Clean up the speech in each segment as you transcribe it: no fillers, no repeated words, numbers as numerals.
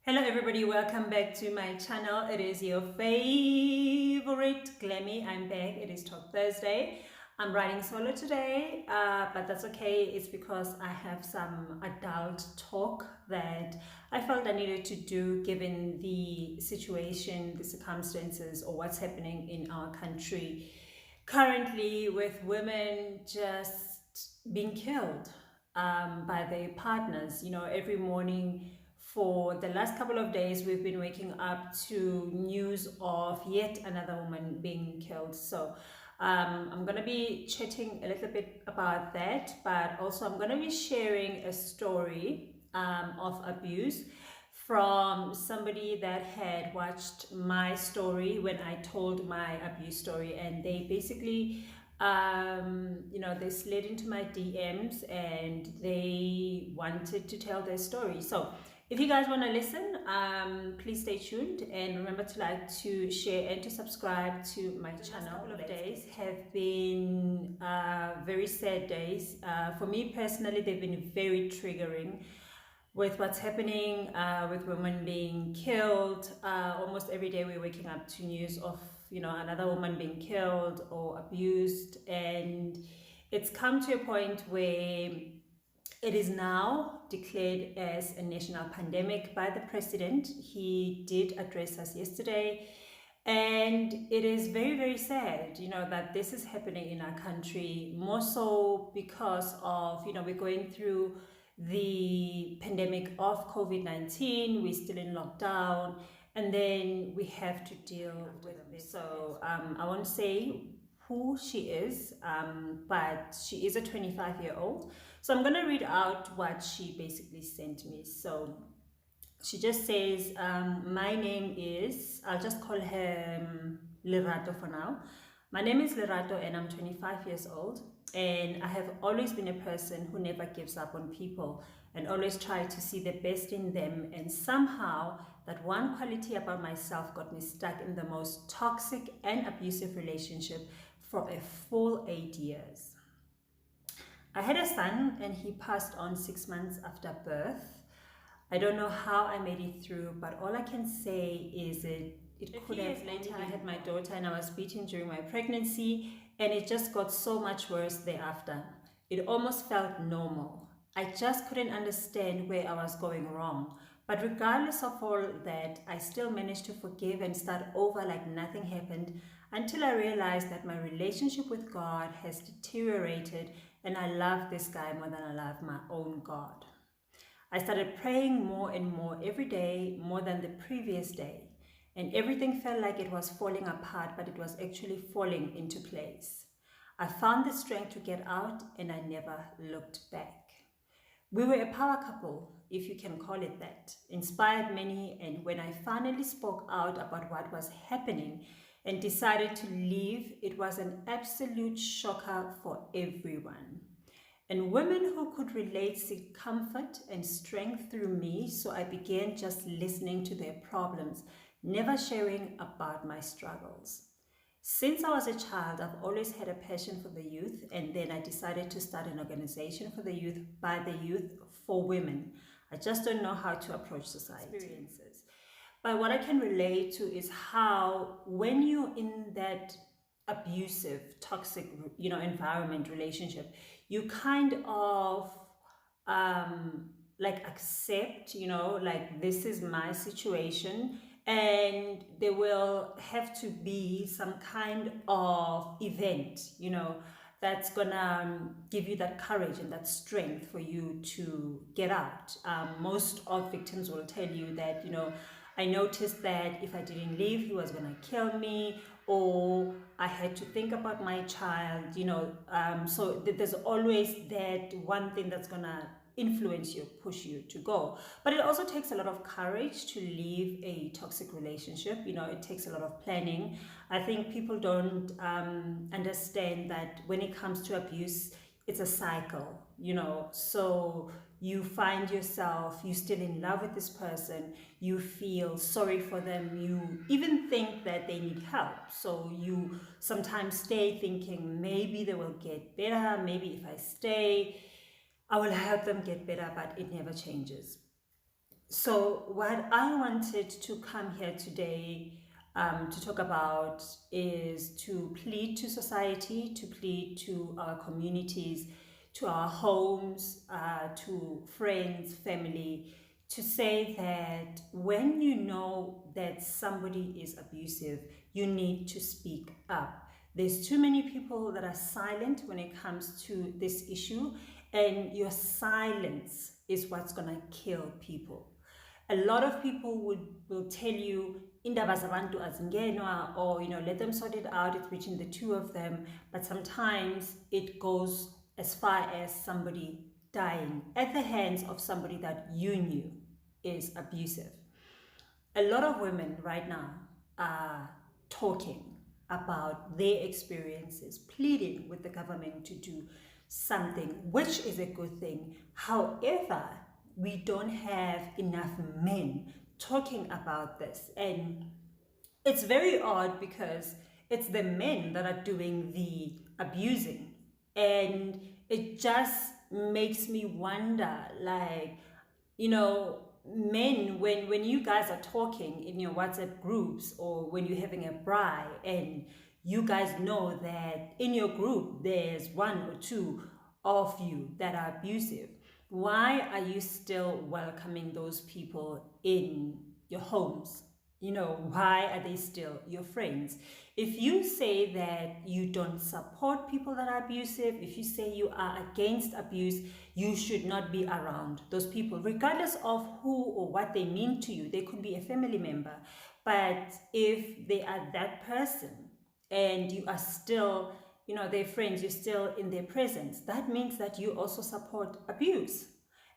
Hello everybody, welcome back to my channel. It is your favorite Glammy. I'm back. It is Talk Thursday. I'm writing solo today, but that's okay. It's because I have some adult talk that I felt I needed to do given the situation, the circumstances, or what's happening in our country currently with women just being killed by their partners. You know, every morning for the last couple of days, we've been waking up to news of yet another woman being killed. So I'm going to be chatting a little bit about that, but also I'm going to be sharing a story of abuse from somebody that had watched my story when I told my abuse story, and they basically they slid into my DMs and they wanted to tell their story. So if you guys want to listen, please stay tuned and remember to like, to share, and to subscribe to my channel. The couple of days have been very sad days. For me personally, they've been very triggering with what's happening with women being killed. Almost every day we're waking up to news of another woman being killed or abused, and it's come to a point where it is now declared as a national pandemic by the president. He did address us yesterday, and it is very, very sad, that this is happening in our country, more so because of, we're going through the pandemic of COVID-19. We're still in lockdown, and then we have to deal with this. So I won't say who she is, but she is a 25-year-old. So I'm going to read out what she basically sent me. So she just says, my name is, I'll just call her Lerato for now. My name is Lerato and I'm 25 years old. And I have always been a person who never gives up on people and always try to see the best in them. And somehow that one quality about myself got me stuck in the most toxic and abusive relationship for a full 8 years. I had a son and he passed on 6 months after birth. I don't know how I made it through, but all I can say is it could have. Later, I had my daughter and I was beaten during my pregnancy, and it just got so much worse thereafter. It almost felt normal. I just couldn't understand where I was going wrong. But regardless of all that, I still managed to forgive and start over like nothing happened, until I realized that my relationship with God has deteriorated and I love this guy more than I love my own God. I started praying more and more every day, more than the previous day, and everything felt like it was falling apart, but it was actually falling into place. I found the strength to get out and I never looked back. We were a power couple, if you can call it that, inspired many, and when I finally spoke out about what was happening and decided to leave, it was an absolute shocker for everyone. And women who could relate seek comfort and strength through me, so I began just listening to their problems, never sharing about my struggles. Since I was a child, I've always had a passion for the youth, and then I decided to start an organization for the youth, by the youth, for women. I just don't know how to approach society experiences. But what I can relate to is how when you're in that abusive, toxic, environment, relationship, you kind of like accept, like this is my situation, and there will have to be some kind of event, that's gonna give you that courage and that strength for you to get out. Most of victims will tell you that, I noticed that if I didn't leave, he was gonna kill me, or I had to think about my child, so there's always that one thing that's gonna influence you, push you to go. But it also takes a lot of courage to leave a toxic relationship. It takes a lot of planning. I think people don't understand that when it comes to abuse, it's a cycle, so you find yourself, you're still in love with this person, you feel sorry for them, you even think that they need help, so you sometimes stay thinking maybe they will get better, maybe if I stay I will help them get better, but it never changes. So, what I wanted to come here today to talk about is to plead to society, to plead to our communities, to our homes, to friends, family, to say that when you know that somebody is abusive, you need to speak up. There's too many people that are silent when it comes to this issue, and your silence is what's going to kill people. A lot of people will tell you indaba zabantu azingenwa, or let them sort it out, it's between the two of them. But sometimes it goes as far as somebody dying at the hands of somebody that you knew is abusive. A lot of women right now are talking about their experiences, pleading with the government to do something, which is a good thing. However, we don't have enough men talking about this, and it's very odd because it's the men that are doing the abusing, and it just makes me wonder, like, men, when you guys are talking in your WhatsApp groups, or when you're having a braai and you guys know that in your group there's one or two of you that are abusive, why are you still welcoming those people in your homes? Why are they still your friends? If you say that you don't support people that are abusive, if you say you are against abuse, you should not be around those people, regardless of who or what they mean to you. They could be a family member, but if they are that person and you are still, their friends, you're still in their presence, that means that you also support abuse.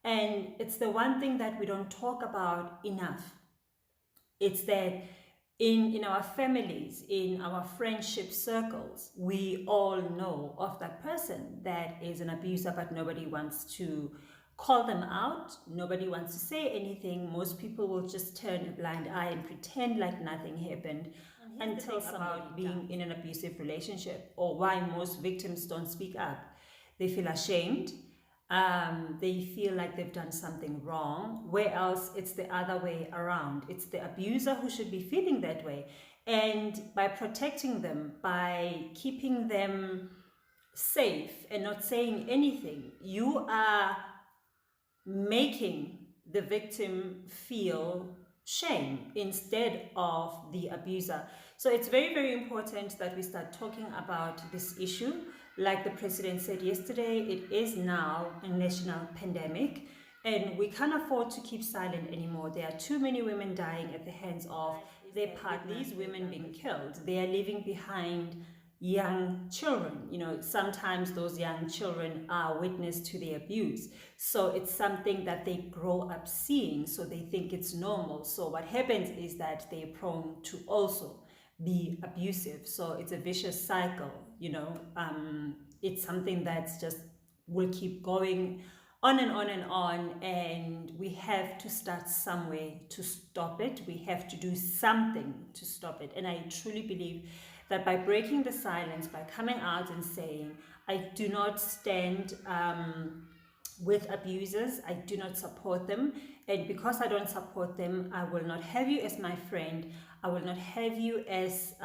And it's the one thing that we don't talk about enough. It's that in our families, in our friendship circles, we all know of that person that is an abuser, but nobody wants to call them out. Nobody wants to say anything. Most people will just turn a blind eye and pretend like nothing happened until somebody being in an abusive relationship, or why most victims don't speak up. They feel ashamed. They feel like they've done something wrong, where else it's the other way around. It's the abuser who should be feeling that way. And by protecting them, by keeping them safe and not saying anything, you are making the victim feel shame instead of the abuser. So it's very, very important that we start talking about this issue. Like the president said yesterday, it is now a national pandemic, and we can't afford to keep silent anymore. There are too many women dying at the hands of their partners. These women being killed, they are leaving behind young children. Sometimes those young children are witness to the abuse, so it's something that they grow up seeing, so they think it's normal. So what happens is that they're prone to also be abusive. So it's a vicious cycle. It's something that's just will keep going on and on and on, and we have to start somewhere to stop it. We have to do something to stop it. And I truly believe that by breaking the silence, by coming out and saying, I do not stand with abusers, I do not support them, and because I don't support them, I will not have you as my friend, I will not have you as,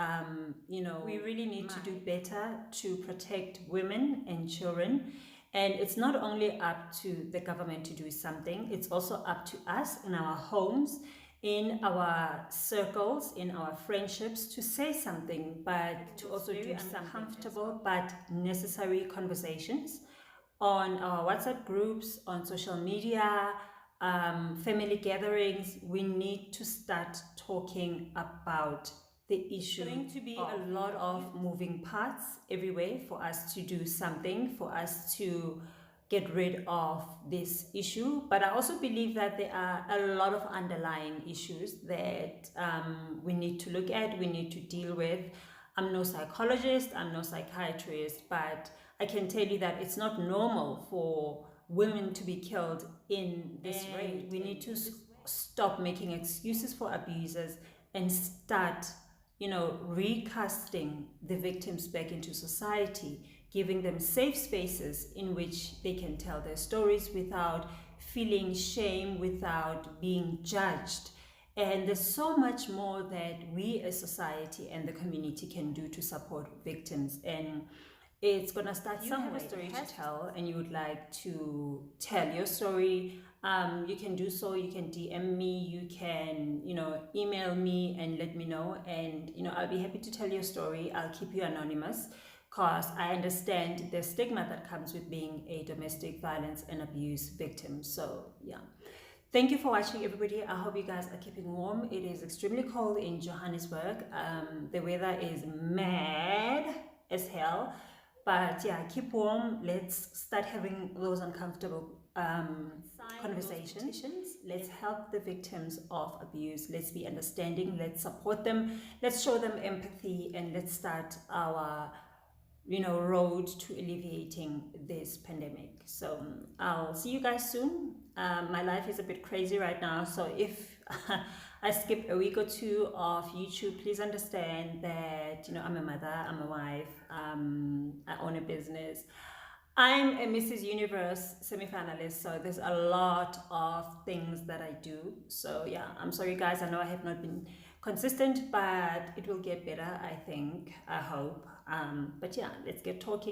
we really need to do better to protect women and children. And it's not only up to the government to do something, it's also up to us in our homes, in our circles, in our friendships, to say something, but to also do some comfortable but necessary conversations on our WhatsApp groups, on social media, family gatherings. We need to start talking about the issue. There's going to be a lot of moving parts everywhere for us to do something, for us to get rid of this issue. But I also believe that there are a lot of underlying issues that we need to look at, we need to deal with. I'm no psychologist, I'm no psychiatrist, but I can tell you that it's not normal for women to be killed in this way. We need to stop making excuses for abusers and start, recasting the victims back into society, giving them safe spaces in which they can tell their stories without feeling shame without being judged. And there's so much more that we as society and the community can do to support victims. And it's gonna start somewhere. You have a story to tell and you would like to tell your story, you can do so. You can DM me, you can, email me and let me know, and I'll be happy to tell your story. I'll keep you anonymous because I understand the stigma that comes with being a domestic violence and abuse victim. So yeah, thank you for watching, everybody. I hope you guys are keeping warm. It is extremely cold in Johannesburg. The weather is mad as hell. But yeah, keep warm. Let's start having those uncomfortable conversations. Let's help the victims of abuse. Let's be understanding. Let's support them. Let's show them empathy, and let's start our road to alleviating this pandemic. So I'll see you guys soon. My life is a bit crazy right now, so if I skip a week or two of YouTube, please understand that I'm a mother, I'm a wife, I own a business, I'm a Mrs. Universe semi-finalist, so there's a lot of things that I do. So yeah, I'm sorry guys, I know I have not been consistent, but it will get better, I think, I hope. But yeah, let's get talking.